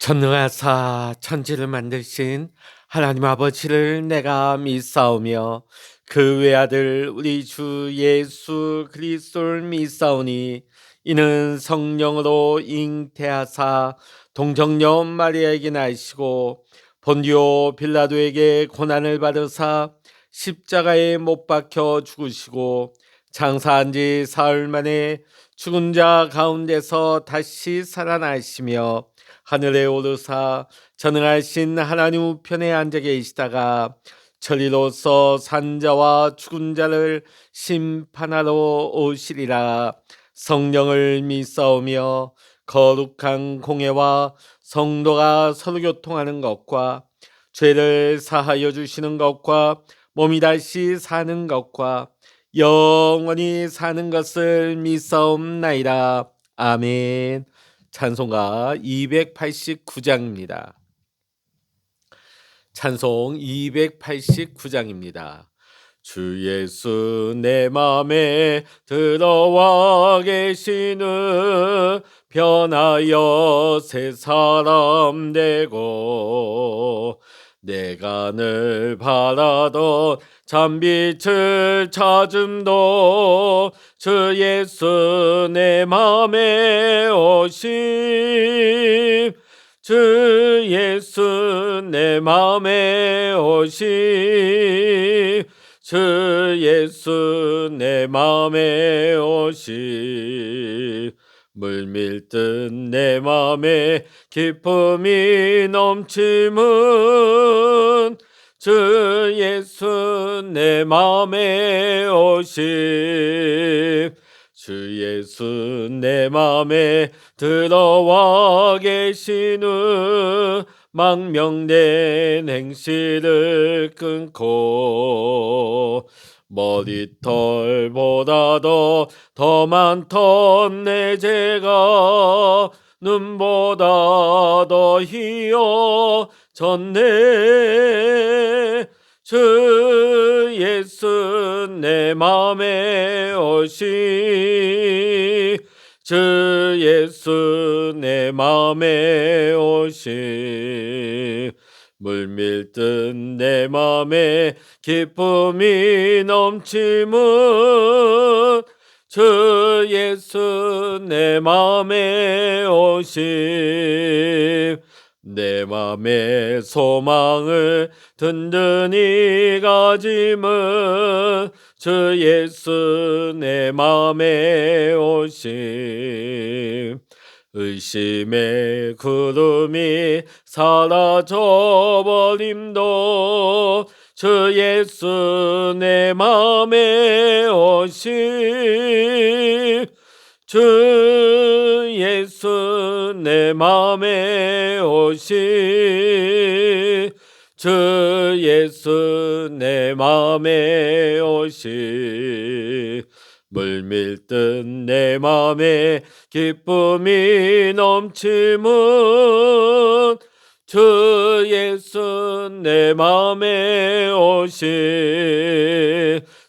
전능하사 천지를 만드신 하나님 아버지를 내가 믿사오며 그 외아들 우리 주 예수 그리스도를 믿사오니 이는 성령으로 잉태하사 동정녀 마리아에게 나시고 본디오 빌라도에게 고난을 받으사 십자가에 못 박혀 죽으시고 장사한 지 사흘 만에 죽은 자 가운데서 다시 살아나시며 하늘에 오르사 전능하신 하나님 우편에 앉아 계시다가 천리로서 산자와 죽은 자를 심판하러 오시리라. 성령을 믿사오며 거룩한 공예와 성도가 서로 교통하는 것과 죄를 사하여 주시는 것과 몸이 다시 사는 것과 영원히 사는 것을 믿사옵나이다. 아멘. 찬송가 289장입니다. 찬송 289장입니다. 주 예수 내 맘에 들어와 계시는 변하여 새 사람 되고 내가 늘 바라던 참빛을 찾음도 주 예수 내 맘에 오심 주 예수 내 맘에 오심 주 예수 내 맘에 오심 물밀듯 내 맘에 기쁨이 넘치는 주 예수 내 맘에 오심 주 예수 내 맘에 들어와 계시는 망명된 행실을 끊고 머리털보다도 더 많던 내 죄가 눈보다 더 희어졌네 주 예수 내 맘에 오시 주 예수 내 맘에 오시 물밀듯 내 맘에 기쁨이 넘치는 주 예수 내 맘에 오시 내 맘의 소망을 든든히 가짐은 주 예수 내 맘에 오심 의심의 구름이 사라져버림도 주 예수 내 맘에 오심 주 예수 내 맘에 오시 주 예수 내 맘에 오시 물밀듯 내 맘에 기쁨이 넘치는 주 예수 내 맘에 오시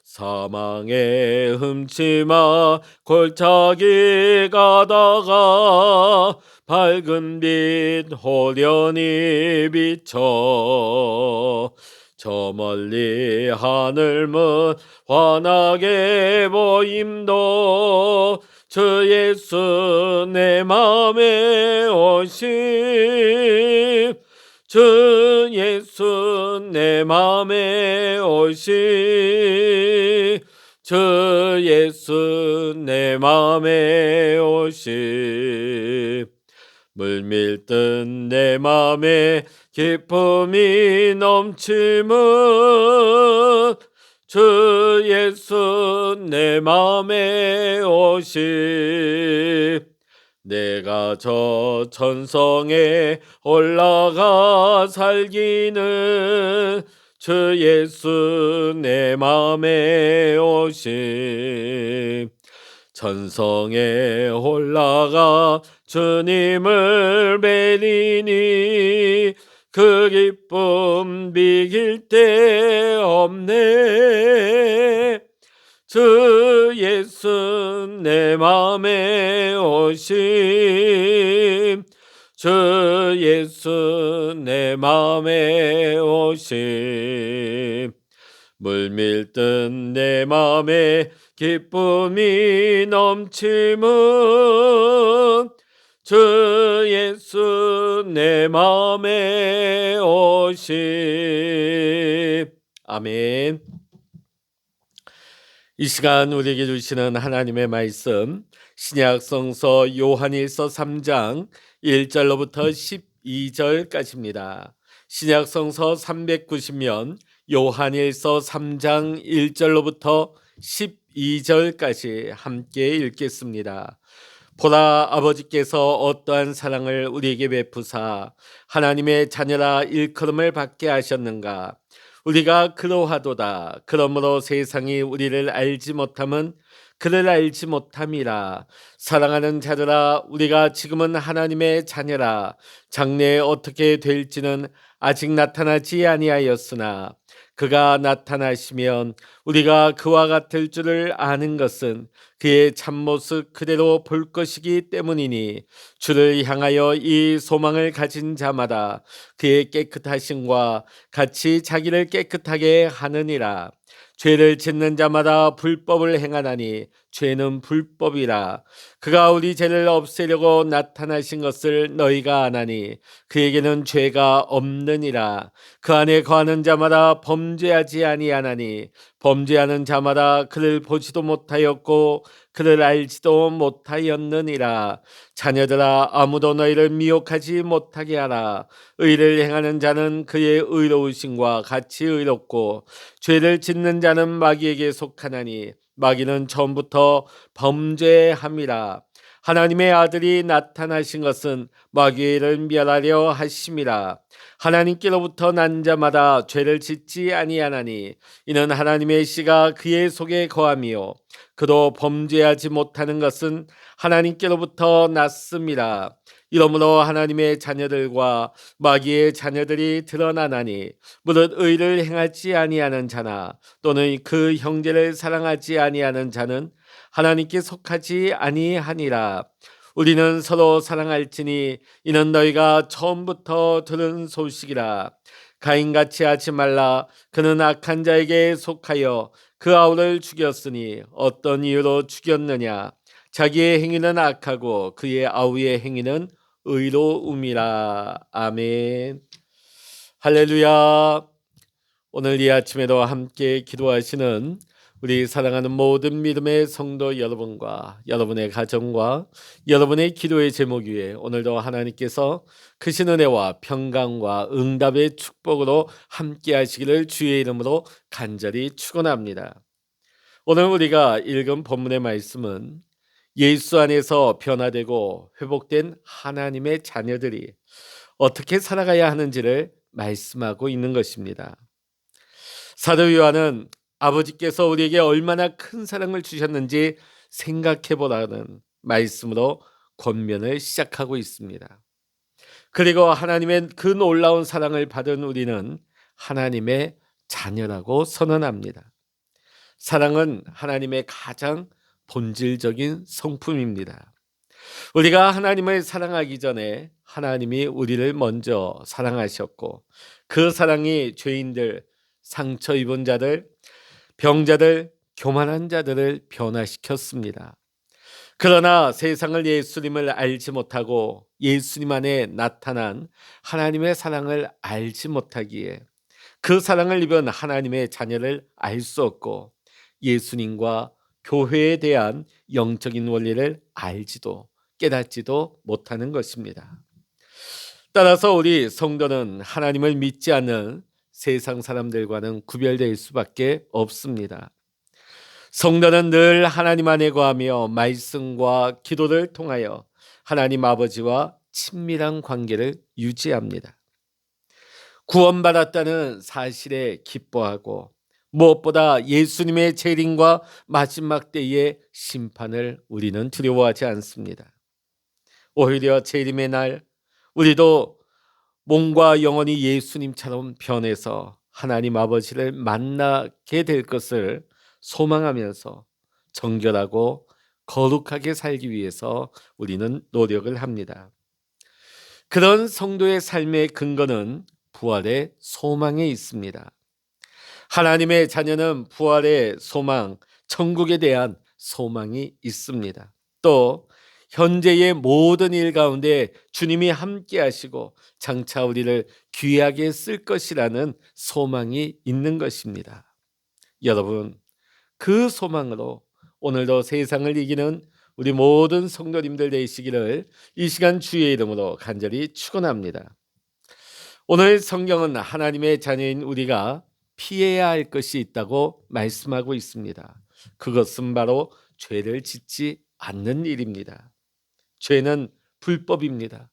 사망의 흠치마 골짜기 가다가 밝은 빛 호련히 비쳐 저 멀리 하늘문 환하게 보임도 주 예수 내 맘에 오심 주 예수 내 맘에 오시 주 예수 내 맘에 오시 물밀듯 내 맘에 기쁨이 넘치는 주 예수 내 맘에 오시 내가 저 천성에 올라가 살기는 주 예수 내 맘에 오심 천성에 올라가 주님을 뵈리니 그 기쁨 비길 데 없네 주 예수 내 맘에 오심 주 예수 내 맘에 오심 물밀듯 내 맘에 기쁨이 넘침은 주 예수 내 맘에 오심. 아멘. 이 시간 우리에게 주시는 하나님의 말씀 신약 성서 요한일서 3장 1절로부터 12절까지입니다. 신약 성서 390면 요한일서 3장 1절로부터 12절까지 함께 읽겠습니다. 보라, 아버지께서 어떠한 사랑을 우리에게 베푸사 하나님의 자녀라 일컬음을 받게 하셨는가. 우리가 그러하도다. 그러므로 세상이 우리를 알지 못함은 그를 알지 못함이라. 사랑하는 자들아, 우리가 지금은 하나님의 자녀라. 장래에 어떻게 될지는 아직 나타나지 아니하였으나 그가 나타나시면 우리가 그와 같을 줄을 아는 것은 그의 참모습 그대로 볼 것이기 때문이니 주를 향하여 이 소망을 가진 자마다 그의 깨끗하심과 같이 자기를 깨끗하게 하느니라. 죄를 짓는 자마다 불법을 행하나니 죄는 불법이라. 그가 우리 죄를 없애려고 나타나신 것을 너희가 아나니 그에게는 죄가 없느니라. 그 안에 거하는 자마다 범죄하지 아니하나니 범죄하는 자마다 그를 보지도 못하였고 그를 알지도 못하였느니라. 자녀들아, 아무도 너희를 미혹하지 못하게 하라. 의를 행하는 자는 그의 의로우심과 같이 의롭고 죄를 짓는 자는 마귀에게 속하나니 마귀는 처음부터 범죄함이라. 하나님의 아들이 나타나신 것은 마귀를 멸하려 하심이라. 하나님께로부터 난 자마다 죄를 짓지 아니하나니 이는 하나님의 씨가 그의 속에 거함이요 그도 범죄하지 못하는 것은 하나님께로부터 났음이라. 이러므로 하나님의 자녀들과 마귀의 자녀들이 드러나나니 무릇 의를 행하지 아니하는 자나 또는 그 형제를 사랑하지 아니하는 자는 하나님께 속하지 아니하니라. 우리는 서로 사랑할지니 이는 너희가 처음부터 들은 소식이라. 가인같이 하지 말라. 그는 악한 자에게 속하여 그 아우를 죽였으니 어떤 이유로 죽였느냐. 자기의 행위는 악하고 그의 아우의 행위는 의로움이라. 아멘. 할렐루야. 오늘 이 아침에도 함께 기도하시는 우리 사랑하는 모든 믿음의 성도 여러분과 여러분의 가정과 여러분의 기도의 제목 위에 오늘도 하나님께서 크신 은혜와 평강과 응답의 축복으로 함께 하시기를 주의 이름으로 간절히 축원합니다. 오늘 우리가 읽은 본문의 말씀은 예수 안에서 변화되고 회복된 하나님의 자녀들이 어떻게 살아가야 하는지를 말씀하고 있는 것입니다. 사도 요한은 아버지께서 우리에게 얼마나 큰 사랑을 주셨는지 생각해 보라는 말씀으로 권면을 시작하고 있습니다. 그리고 하나님의 그 놀라운 사랑을 받은 우리는 하나님의 자녀라고 선언합니다. 사랑은 하나님의 가장 본질적인 성품입니다. 우리가 하나님을 사랑하기 전에 하나님이 우리를 먼저 사랑하셨고 그 사랑이 죄인들, 상처 입은 자들, 병자들, 교만한 자들을 변화시켰습니다. 그러나 세상을 예수님을 알지 못하고 예수님 안에 나타난 하나님의 사랑을 알지 못하기에 그 사랑을 입은 하나님의 자녀를 알 수 없고 예수님과 교회에 대한 영적인 원리를 알지도 깨닫지도 못하는 것입니다. 따라서 우리 성도는 하나님을 믿지 않는 세상 사람들과는 구별될 수밖에 없습니다. 성도는 늘 하나님 안에 거하며 말씀과 기도를 통하여 하나님 아버지와 친밀한 관계를 유지합니다. 구원받았다는 사실에 기뻐하고 무엇보다 예수님의 재림과 마지막 때의 심판을 우리는 두려워하지 않습니다. 오히려 재림의 날 우리도 몸과 영혼이 예수님처럼 변해서 하나님 아버지를 만나게 될 것을 소망하면서 정결하고 거룩하게 살기 위해서 우리는 노력을 합니다. 그런 성도의 삶의 근거는 부활의 소망에 있습니다. 하나님의 자녀는 부활의 소망, 천국에 대한 소망이 있습니다. 또 현재의 모든 일 가운데 주님이 함께 하시고 장차 우리를 귀하게 쓸 것이라는 소망이 있는 것입니다. 여러분, 그 소망으로 오늘도 세상을 이기는 우리 모든 성도님들 되시기를 이 시간 주의 이름으로 간절히 축원합니다. 오늘 성경은 하나님의 자녀인 우리가 피해야 할 것이 있다고 말씀하고 있습니다. 그것은 바로 죄를 짓지 않는 일입니다. 죄는 불법입니다.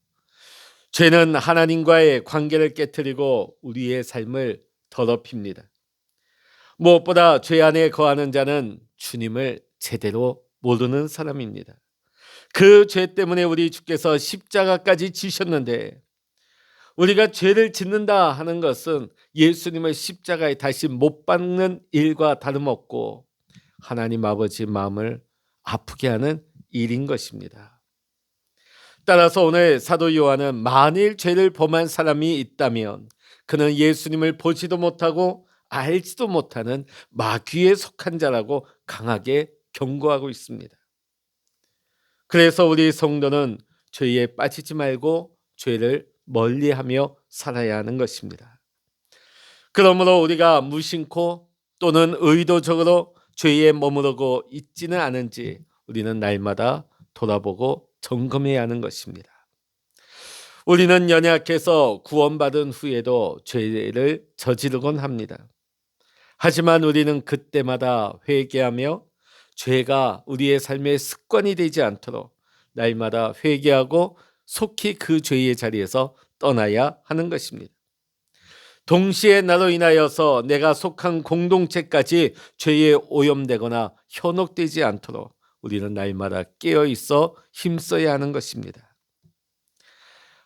죄는 하나님과의 관계를 깨뜨리고 우리의 삶을 더럽힙니다. 무엇보다 죄 안에 거하는 자는 주님을 제대로 모르는 사람입니다. 그 죄 때문에 우리 주께서 십자가까지 지셨는데, 우리가 죄를 짓는다 하는 것은 예수님을 십자가에 다시 못 박는 일과 다름없고 하나님 아버지 마음을 아프게 하는 일인 것입니다. 따라서 오늘 사도 요한은 만일 죄를 범한 사람이 있다면 그는 예수님을 보지도 못하고 알지도 못하는 마귀에 속한 자라고 강하게 경고하고 있습니다. 그래서 우리 성도는 죄에 빠지지 말고 죄를 멀리하며 살아야 하는 것입니다. 그러므로 우리가 무심코 또는 의도적으로 죄에 머무르고 있지는 않은지 우리는 날마다 돌아보고 점검해야 하는 것입니다. 우리는 연약해서 구원받은 후에도 죄를 저지르곤 합니다. 하지만 우리는 그때마다 회개하며 죄가 우리의 삶의 습관이 되지 않도록 날마다 회개하고 속히 그 죄의 자리에서 떠나야 하는 것입니다. 동시에 나로 인하여서 내가 속한 공동체까지 죄에 오염되거나 현혹되지 않도록 우리는 날마다 깨어 있어 힘써야 하는 것입니다.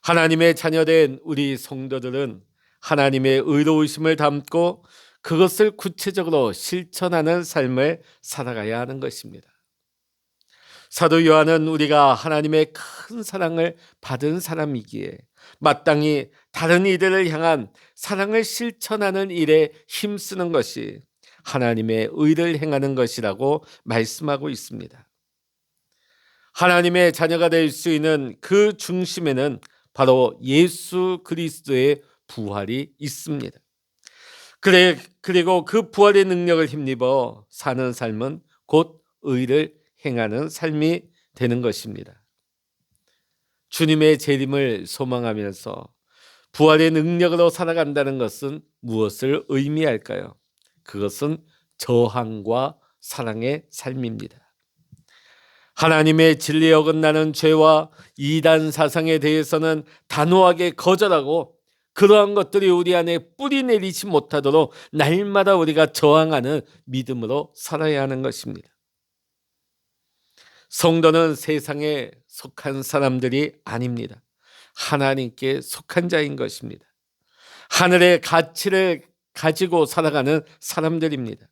하나님의 자녀된 우리 성도들은 하나님의 의로우심을 담고 그것을 구체적으로 실천하는 삶을 살아가야 하는 것입니다. 사도 요한은 우리가 하나님의 큰 사랑을 받은 사람이기에 마땅히 다른 이들을 향한 사랑을 실천하는 일에 힘쓰는 것이 하나님의 의를 행하는 것이라고 말씀하고 있습니다. 하나님의 자녀가 될 수 있는 그 중심에는 바로 예수 그리스도의 부활이 있습니다. 그리고 그 부활의 능력을 힘입어 사는 삶은 곧 의를 행하는 삶이 되는 것입니다. 주님의 재림을 소망하면서 부활의 능력으로 살아간다는 것은 무엇을 의미할까요? 그것은 저항과 사랑의 삶입니다. 하나님의 진리에 어긋나는 죄와 이단 사상에 대해서는 단호하게 거절하고 그러한 것들이 우리 안에 뿌리 내리지 못하도록 날마다 우리가 저항하는 믿음으로 살아야 하는 것입니다. 성도는 세상에 속한 사람들이 아닙니다. 하나님께 속한 자인 것입니다. 하늘의 가치를 가지고 살아가는 사람들입니다.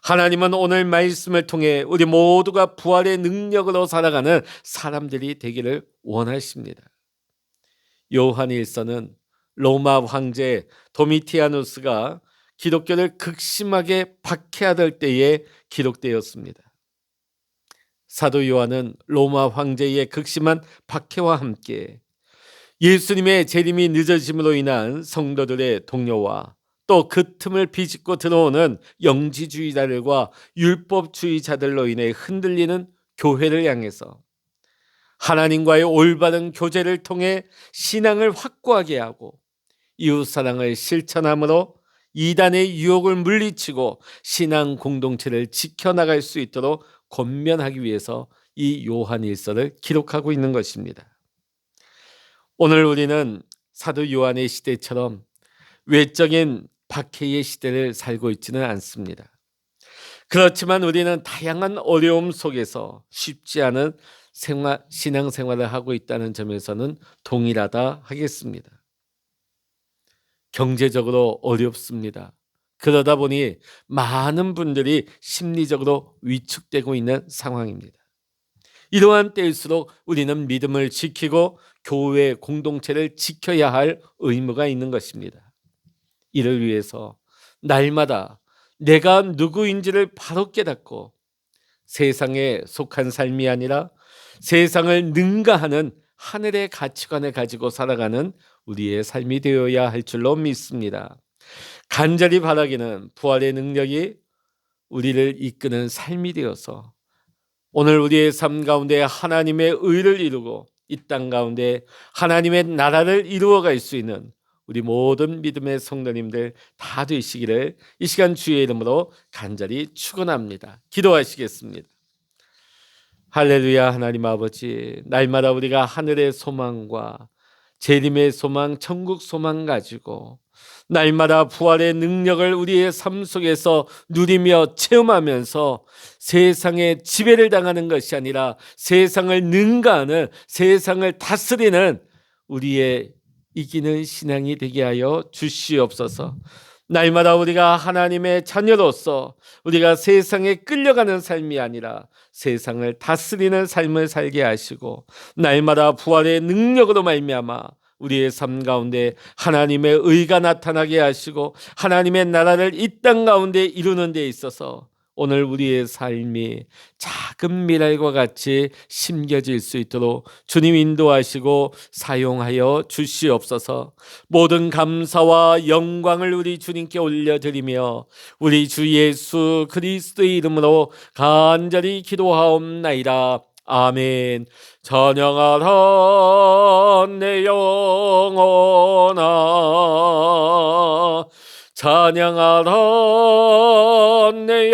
하나님은 오늘 말씀을 통해 우리 모두가 부활의 능력으로 살아가는 사람들이 되기를 원하십니다. 요한일서는 로마 황제 도미티아누스가 기독교를 극심하게 박해하던 때에 기록되었습니다. 사도 요한은 로마 황제의 극심한 박해와 함께 예수님의 재림이 늦어짐으로 인한 성도들의 동요와 또 그 틈을 비집고 들어오는 영지주의자들과 율법주의자들로 인해 흔들리는 교회를 향해서 하나님과의 올바른 교제를 통해 신앙을 확고하게 하고 이웃사랑을 실천함으로 이단의 유혹을 물리치고 신앙 공동체를 지켜나갈 수 있도록 권면하기 위해서 이 요한일서를 기록하고 있는 것입니다. 오늘 우리는 사도 요한의 시대처럼 외적인 박해의 시대를 살고 있지는 않습니다. 그렇지만 우리는 다양한 어려움 속에서 쉽지 않은 신앙생활을 하고 있다는 점에서는 동일하다 하겠습니다. 경제적으로 어렵습니다. 그러다 보니 많은 분들이 심리적으로 위축되고 있는 상황입니다. 이러한 때일수록 우리는 믿음을 지키고 교회 공동체를 지켜야 할 의무가 있는 것입니다. 이를 위해서 날마다 내가 누구인지를 바로 깨닫고 세상에 속한 삶이 아니라 세상을 능가하는 하늘의 가치관을 가지고 살아가는 우리의 삶이 되어야 할 줄로 믿습니다. 간절히 바라기는 부활의 능력이 우리를 이끄는 삶이 되어서 오늘 우리의 삶 가운데 하나님의 의를 이루고 이 땅 가운데 하나님의 나라를 이루어갈 수 있는 우리 모든 믿음의 성도님들 다 되시기를 이 시간 주의 이름으로 간절히 축원합니다. 기도하시겠습니다. 할렐루야. 하나님 아버지, 날마다 우리가 하늘의 소망과 재림의 소망, 천국 소망 가지고 날마다 부활의 능력을 우리의 삶 속에서 누리며 체험하면서 세상에 지배를 당하는 것이 아니라 세상을 능가하는, 세상을 다스리는 우리의 이기는 신앙이 되게 하여 주시옵소서. 날마다 우리가 하나님의 자녀로서 우리가 세상에 끌려가는 삶이 아니라 세상을 다스리는 삶을 살게 하시고 날마다 부활의 능력으로 말미암아 우리의 삶 가운데 하나님의 의가 나타나게 하시고 하나님의 나라를 이 땅 가운데 이루는 데 있어서 오늘 우리의 삶이 작은 미랄과 같이 심겨질 수 있도록 주님 인도하시고 사용하여 주시옵소서. 모든 감사와 영광을 우리 주님께 올려드리며 우리 주 예수 그리스도의 이름으로 간절히 기도하옵나이다. 아멘. 찬양하라 내 영혼아, 찬양하라 내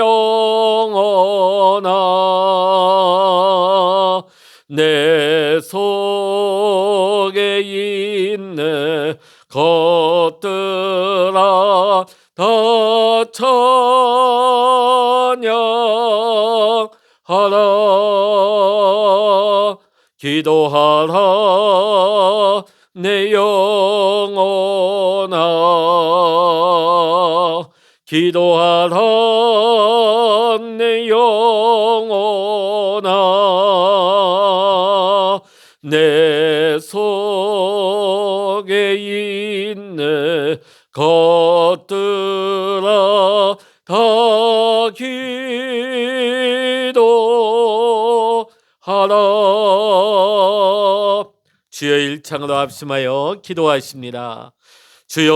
영혼아, 내 속에 있는 것들아 다 찬양하라. 기도하라 내 영혼아, 기도하라 내 영혼아, 내 속에 있는 것들아 다 기도하라. 주여 일창으로 합심하여 기도하십니다. 주여